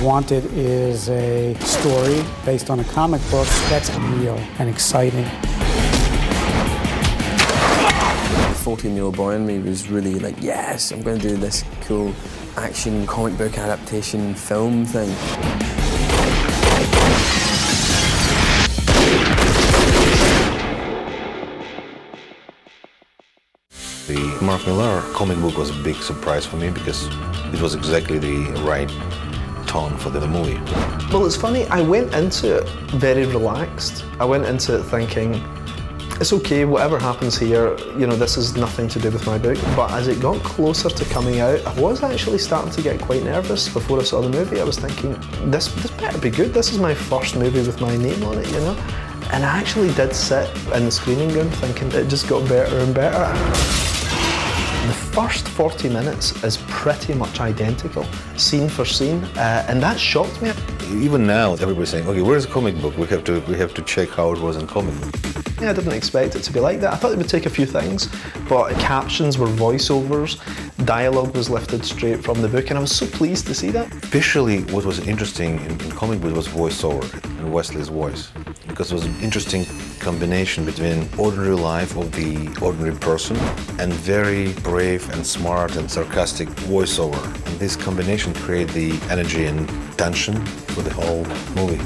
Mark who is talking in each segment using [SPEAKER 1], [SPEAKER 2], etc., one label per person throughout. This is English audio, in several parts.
[SPEAKER 1] Wanted is a story based on a comic book that's real and exciting.
[SPEAKER 2] The 14-year-old boy in me was really like, yes, I'm going to do this cool action comic book adaptation film thing.
[SPEAKER 3] The Mark Millar comic book was a big surprise for me because it was exactly the right tone for the movie.
[SPEAKER 4] Well, it's funny, I went into it very relaxed. I went into it thinking, it's okay, whatever happens here, you know, this is nothing to do with my book. But as it got closer to coming out, I was actually starting to get quite nervous before I saw the movie. I was thinking, this better be good. This is my first movie with my name on it, you know? And I actually did sit in the screening room thinking it just got better and better. The first 40 minutes is pretty much identical, scene for scene, and that shocked me.
[SPEAKER 3] Even now, everybody's saying, okay, where's the comic book? We have to check how it was in comic book.
[SPEAKER 4] Yeah, I didn't expect it to be like that. I thought it would take a few things, but captions were voiceovers, dialogue was lifted straight from the book, and I was so pleased to see that.
[SPEAKER 3] Visually, what was interesting in comic book was voiceover and Wesley's voice, because it was an interesting combination between ordinary life of the ordinary person and very brave and smart and sarcastic voiceover. And this combination created the energy and tension for the whole movie.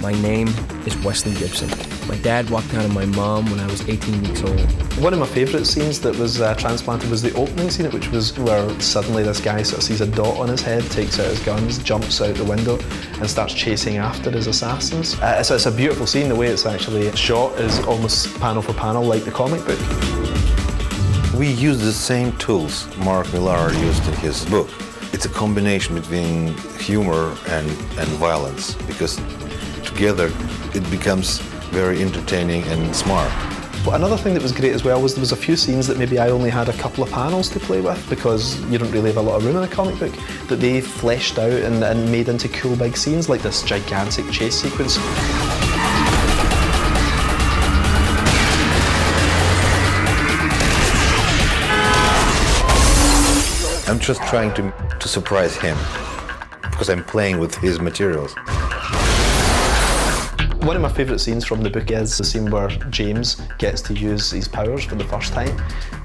[SPEAKER 2] My name is Wesley Gibson. My dad walked out on my mom when I was 18 weeks old.
[SPEAKER 4] One of my favourite scenes that was transplanted was the opening scene, which was where suddenly this guy sort of sees a dot on his head, takes out his guns, jumps out the window and starts chasing after his assassins. It's a beautiful scene. The way it's actually shot is almost panel for panel like the comic book.
[SPEAKER 3] We use the same tools Mark Millar used in his book. It's a combination between humor and violence, because together it becomes very entertaining and smart.
[SPEAKER 4] But another thing that was great as well was there was a few scenes that maybe I only had a couple of panels to play with because you don't really have a lot of room in a comic book, that they fleshed out and made into cool big scenes, like this gigantic chase sequence.
[SPEAKER 3] I'm just trying to surprise him, because I'm playing with his materials.
[SPEAKER 4] One of my favourite scenes from the book is the scene where James gets to use his powers for the first time,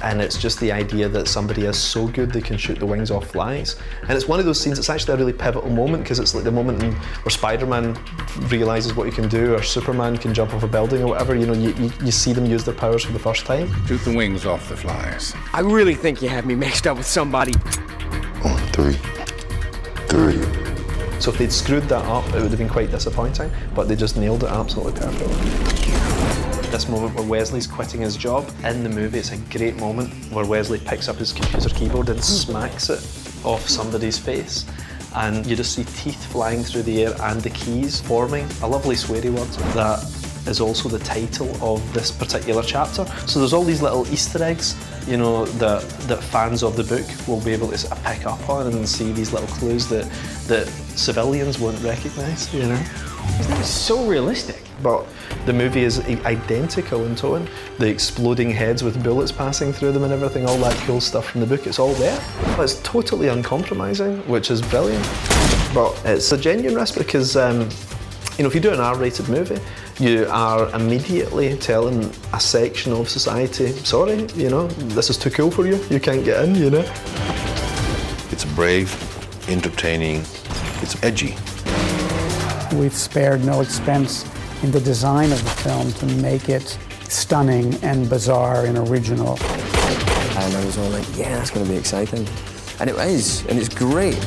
[SPEAKER 4] and it's just the idea that somebody is so good they can shoot the wings off flies. And it's one of those scenes, it's actually a really pivotal moment, because it's like the moment where Spider-Man realises what he can do, or Superman can jump off a building or whatever. You know, you see them use their powers for the first time.
[SPEAKER 5] Shoot the wings off the flies.
[SPEAKER 2] I really think you have me mixed up with somebody.
[SPEAKER 3] On three.
[SPEAKER 4] So if they'd screwed that up, it would have been quite disappointing, but they just nailed it absolutely perfectly. This moment where Wesley's quitting his job, in the movie it's a great moment where Wesley picks up his computer keyboard and smacks it off somebody's face, and you just see teeth flying through the air and the keys forming a lovely sweary word that is also the title of this particular chapter. So there's all these little Easter eggs, you know, that fans of the book will be able to sort of pick up on and see these little clues that civilians won't recognise, you know.
[SPEAKER 2] That is so realistic.
[SPEAKER 4] But the movie is identical in tone. The exploding heads with bullets passing through them and everything, all that cool stuff from the book, it's all there. But it's totally uncompromising, which is brilliant. But it's a genuine risk because, you know, if you do an R-rated movie, you are immediately telling a section of society, sorry, you know, this is too cool for you, you can't get in, you know.
[SPEAKER 3] It's brave, entertaining, it's edgy.
[SPEAKER 1] We've spared no expense in the design of the film to make it stunning and bizarre and original.
[SPEAKER 2] And I was all like, yeah, that's going to be exciting. And it is, and it's great.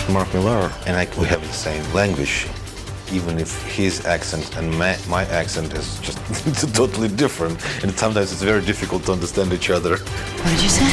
[SPEAKER 3] Mark Millar and I, we have the same language, even if his accent and my accent is just totally different, and sometimes it's very difficult to understand each other.
[SPEAKER 6] What did you say?